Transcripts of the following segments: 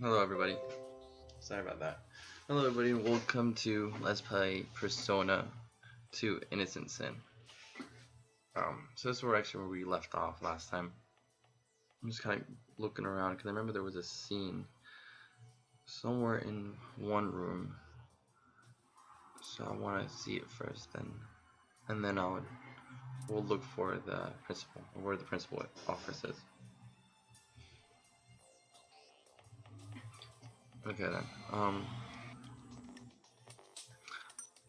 Hello everybody. Sorry about that. Hello everybody and welcome to Let's Play Persona 2 Innocent Sin. So this is where we left off last time. I'm just kind of looking around because I remember there was a scene somewhere in one room. So I want to see it first and then we'll look for the principal, or where the principal office is. Okay then.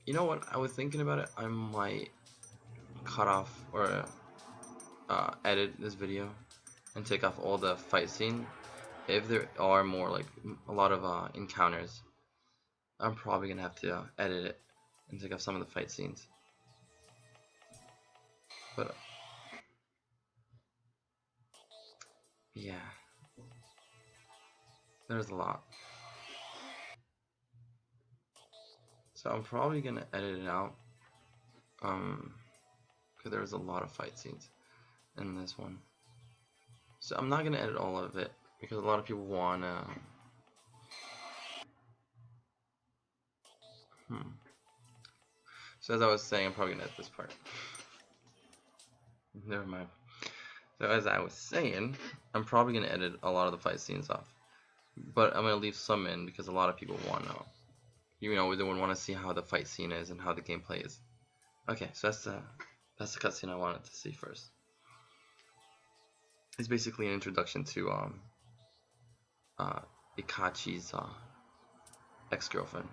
You know what? I was thinking about it. I might cut off or edit this video and take off all the fight scene. If there are more, like a lot of encounters, I'm probably gonna have to edit it and take off some of the fight scenes. But yeah, there's a lot. So I'm probably gonna edit it out, because there's a lot of fight scenes in this one. So I'm not gonna edit all of it because a lot of people wanna. So as I was saying, I'm probably gonna edit this part. Never mind. So as I was saying, I'm probably gonna edit a lot of the fight scenes off, but I'm gonna leave some in because a lot of people want to know. You know, they would want to see how the fight scene is and how the gameplay is. Okay, so that's the cutscene I wanted to see first. It's basically an introduction to Ikachi's ex-girlfriend.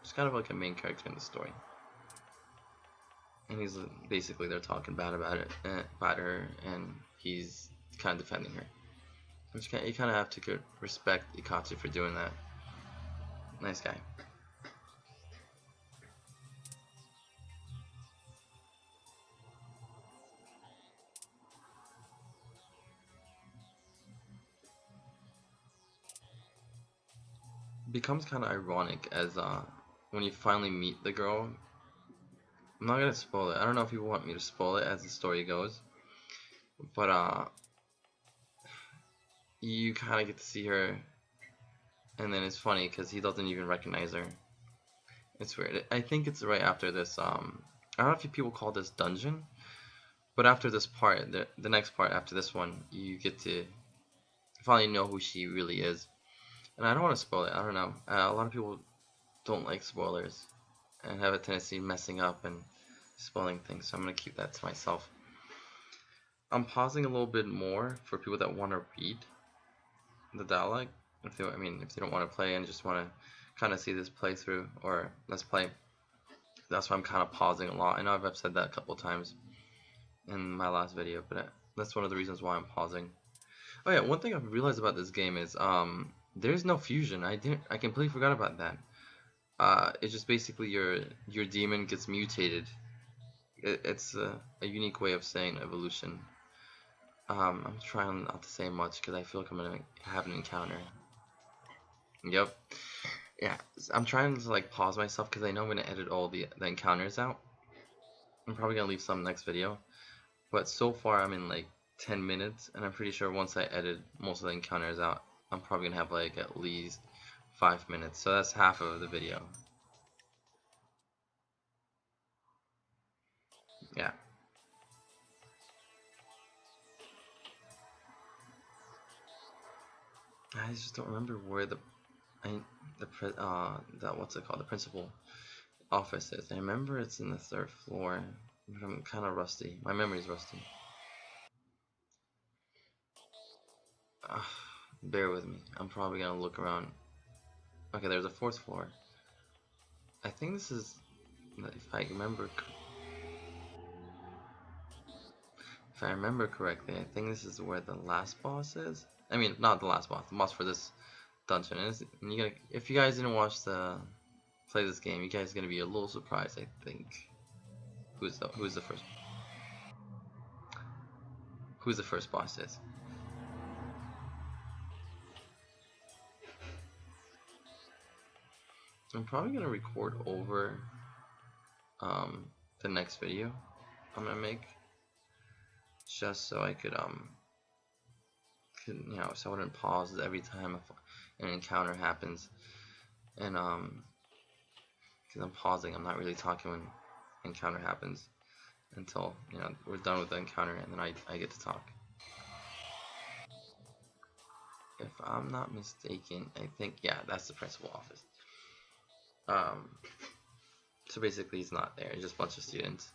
It's kind of like a main character in the story, and he's basically they're talking bad about her, and he's kind of defending her. You kind of have to respect Ikachi for doing that. Nice guy. Becomes kind of ironic as when you finally meet the girl. I'm not gonna spoil it. I don't know if people want me to spoil it as the story goes, but you kind of get to see her, and then it's funny because he doesn't even recognize her. It's weird. I think it's right after this. I don't know if people call this dungeon, but after this part, the next part after this one, you get to finally know who she really is. And I don't want to spoil it. I don't know. A lot of people don't like spoilers and have a tendency of messing up and spoiling things, so I'm gonna keep that to myself. I'm pausing a little bit more for people that want to read the dialogue. If they don't want to play and just want to kind of see this playthrough or let's play, that's why I'm kind of pausing a lot. I know I've said that a couple times in my last video, but that's one of the reasons why I'm pausing. Oh yeah, one thing I've realized about this game is there's no fusion. I completely forgot about that. It's just basically your demon gets mutated. It's a unique way of saying evolution. I'm trying not to say much because I feel like I'm gonna have an encounter. Yep. Yeah, I'm trying to like pause myself because I know I'm gonna edit all the encounters out. I'm probably gonna leave some next video, but so far I'm in like 10 minutes, and I'm pretty sure once I edit most of the encounters out, I'm probably gonna have like at least 5 minutes. So that's half of the video. Yeah. I just don't remember where the what's it called, the principal office is. I remember it's in the 3rd floor, but I'm kind of rusty. My memory's rusty. Bear with me. I'm probably gonna look around. Okay, there's a 4th floor. I think this is, if I remember correctly, I think this is where the last boss is. I mean, not the last boss. The boss for this dungeon is. And if you guys didn't play this game, you guys are gonna be a little surprised. I think. Who's the first boss is. I'm probably gonna record over the next video I'm gonna make, just so I could You know, so I wouldn't pause every time an encounter happens. And because I'm pausing, I'm not really talking when encounter happens until, you know, we're done with the encounter, and then I get to talk. If I'm not mistaken, I think, yeah, that's the principal office. So basically he's not there, it's just a bunch of students.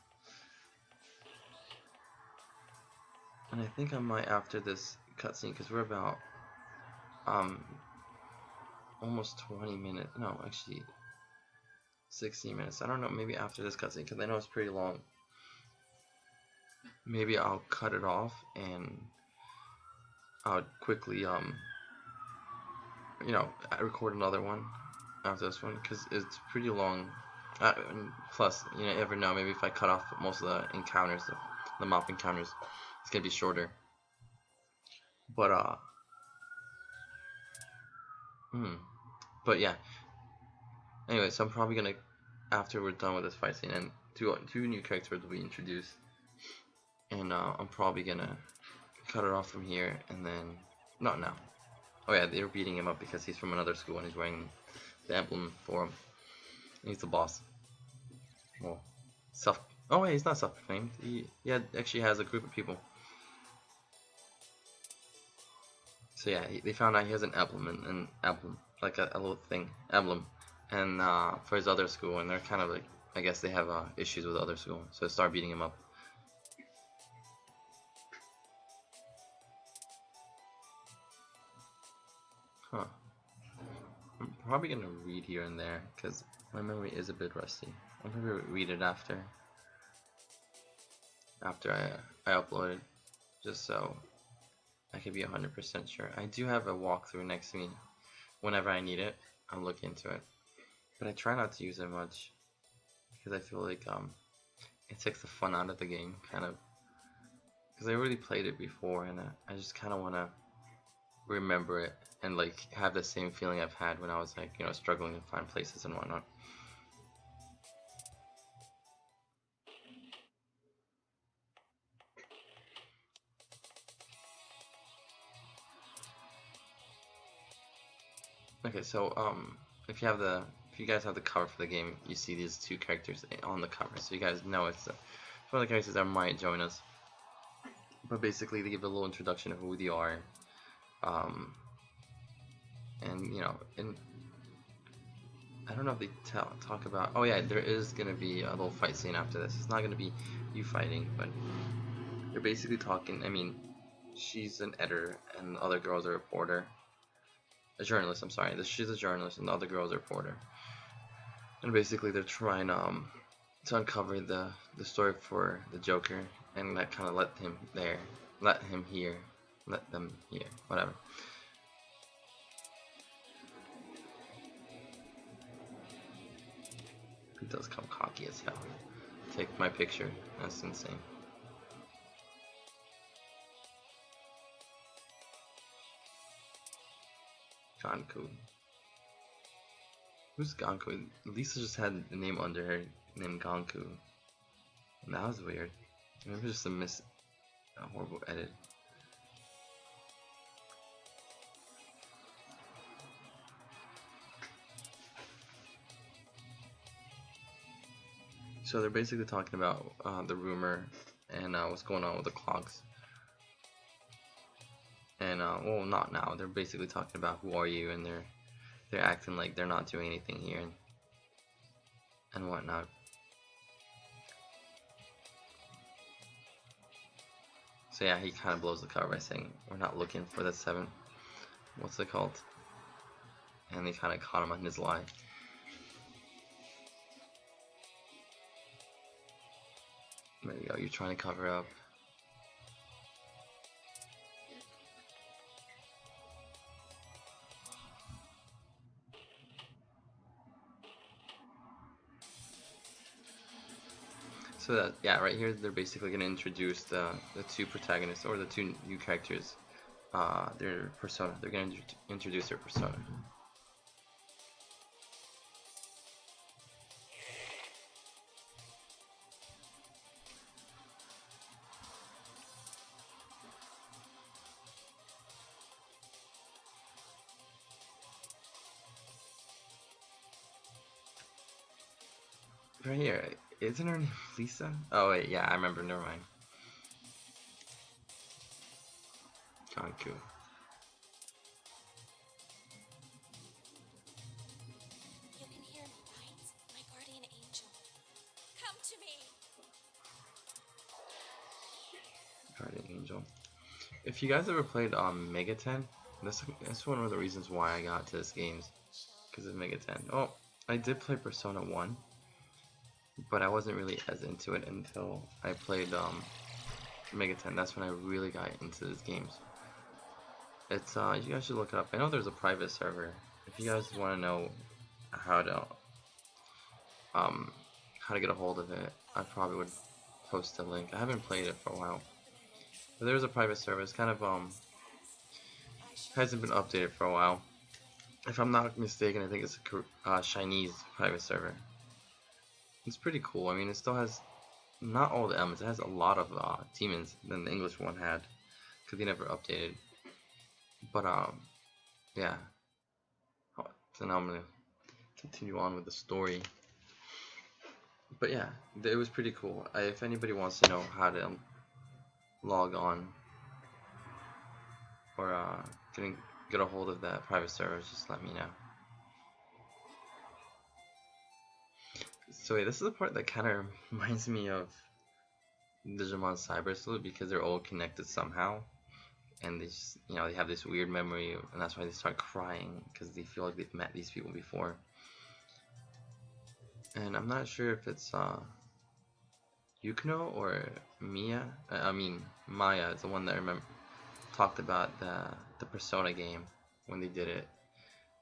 And I think I might, after this cutscene, because we're about almost 20 minutes, no, actually 16 minutes. I don't know, maybe after this cutscene, because I know it's pretty long. Maybe I'll cut it off and I'll quickly, you know, record another one after this one, because it's pretty long. Plus, you never know, maybe if I cut off most of the encounters, the mop encounters, it's gonna be shorter. But but yeah. Anyway, so I'm probably gonna, after we're done with this fight scene, and two new characters will be introduced, and I'm probably gonna cut it off from here, and then not now. Oh yeah, they're beating him up because he's from another school and he's wearing the emblem for him. He's the boss. Well, oh wait, he's not self-proclaimed. He actually has a group of people. So yeah, they found out he has an emblem, like a little thing, emblem, and for his other school, and they're kind of like, I guess they have issues with the other school, so they start beating him up. Huh. I'm probably gonna read here and there because my memory is a bit rusty. I'll probably read it after I upload it, just so I can be 100% sure. I do have a walkthrough next to me. Whenever I need it, I'll look into it. But I try not to use it much because I feel like it takes the fun out of the game, kind of. Because I already played it before, and I just kind of want to remember it and like have the same feeling I've had when I was like, you know, struggling to find places and whatnot. Okay, so if you guys have the cover for the game, you see these two characters on the cover, so you guys know it's one of the characters that might join us. But basically, they give a little introduction of who they are, and you know, and I don't know if they talk about. Oh yeah, there is gonna be a little fight scene after this. It's not gonna be you fighting, but they're basically talking. I mean, she's an editor, and the other girl's a reporter. A journalist, I'm sorry. She's a journalist, and the other girl's a reporter. And basically, they're trying to uncover the story for the Joker, and that kind of let them hear, whatever. He does come cocky as hell. Take my picture. That's insane. Ginko. Who's Ginko? Lisa just had a name under her named Ginko. And that was weird. Maybe it was just a horrible edit. So they're basically talking about the rumor and what's going on with the clocks. And well, not now. They're basically talking about who are you, and they're acting like they're not doing anything here and whatnot. So yeah, he kind of blows the cover by saying we're not looking for the seventh. What's it called? And they kind of caught him on his lie. There you go. You're trying to cover up. So that, yeah, right here they're basically going to introduce the two protagonists, or the two new characters, their persona. They're going to introduce their persona. right here. Isn't her name Lisa? Oh wait, yeah, I remember. Never mind. Ginko. You can hear me, right? My guardian angel. Come to me. Guardian Angel. If you guys ever played Mega 10, that's one of the reasons why I got to this game, because of Mega 10. Oh, I did play Persona 1, but I wasn't really as into it until I played Mega 10. That's when I really got into these games. It's you guys should look it up. I know there's a private server. If you guys want to know how to get a hold of it, I probably would post a link. I haven't played it for a while. But there's a private server. It's kind of hasn't been updated for a while. If I'm not mistaken, I think it's a Chinese private server. It's pretty cool. I mean, it still has not all the elements. It has a lot of demons than the English one had, because they never updated. But yeah. So now I'm gonna continue on with the story. But yeah, it was pretty cool. If anybody wants to know how to log on or get a hold of that private server, just let me know. So wait, this is the part that kind of reminds me of Digimon Cyber Sleuth, because they're all connected somehow, and they just, they have this weird memory, and that's why they start crying, because they feel like they've met these people before. And I'm not sure if it's Yukino or Maya. Maya is the one that I remember talked about the Persona game when they did it.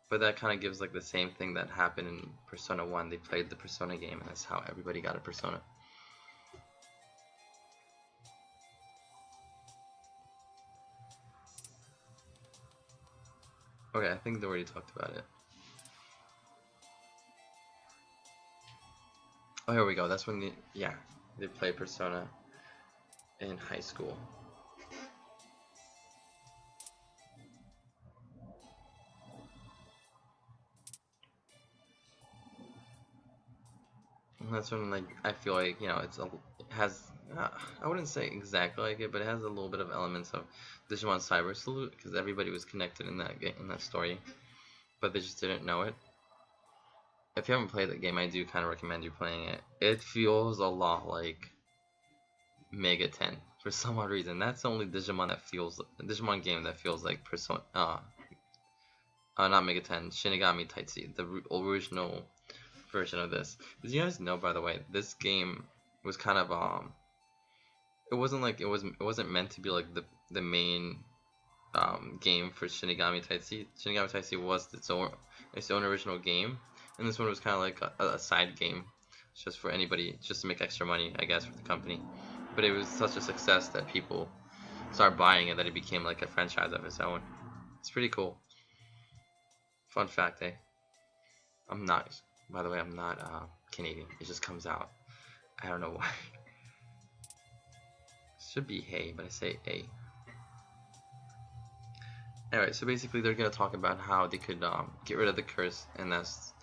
But that kind of gives like the same thing that happened in Persona 1. They played the Persona game, and that's how everybody got a Persona. Okay, I think they already talked about it. Oh, here we go. That's when they played Persona in high school. And that's when, like, I feel like, it has, I wouldn't say exactly like it, but it has a little bit of elements of Digimon Cyber Sleuth, because everybody was connected in that game, in that story, but they just didn't know it. If you haven't played that game, I do kind of recommend you playing it. It feels a lot like Mega 10 for some odd reason. That's the only Digimon game that feels like Persona. Not Mega 10, Shinigami Tensei, the original version of this. Did you guys know, by the way, this game was kind of it wasn't meant to be like the main game for Shinigami Tensei. Shinigami Tensei was its own original game, and this one was kind of like a side game, just for anybody, just to make extra money, I guess, for the company. But it was such a success that people started buying it that it became like a franchise of its own. It's pretty cool. Fun fact, eh? By the way, I'm not Canadian. It just comes out. I don't know why. Should be hey, but I say a. Anyway, so basically they're going to talk about how they could get rid of the curse, and that's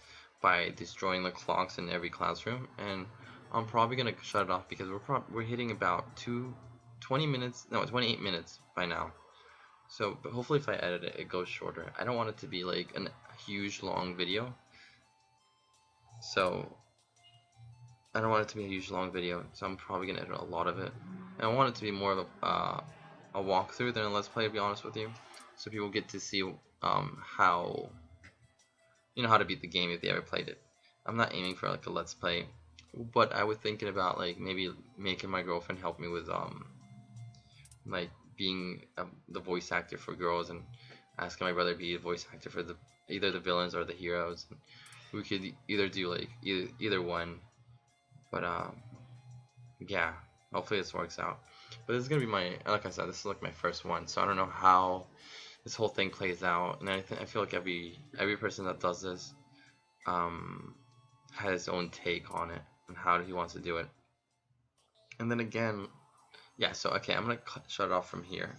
by destroying the clocks in every classroom. And I'm probably going to shut it off because we're hitting about 28 minutes by now. So, but hopefully if I edit it, it goes shorter. I don't want it to be like a huge long video. So, I don't want it to be a huge long video, so I'm probably going to edit a lot of it. And I want it to be more of a walkthrough than a let's play, to be honest with you. So people get to see how to beat the game if they ever played it. I'm not aiming for like a let's play, but I was thinking about like maybe making my girlfriend help me with like being the voice actor for girls, and asking my brother to be a voice actor for either the villains or the heroes. We could either do like either one, but yeah, hopefully this works out. But this is gonna be like I said, this is like my first one, so I don't know how this whole thing plays out, and I feel like every person that does this has his own take on it and how he wants to do it. And then again, yeah, so okay, I'm gonna shut it off from here.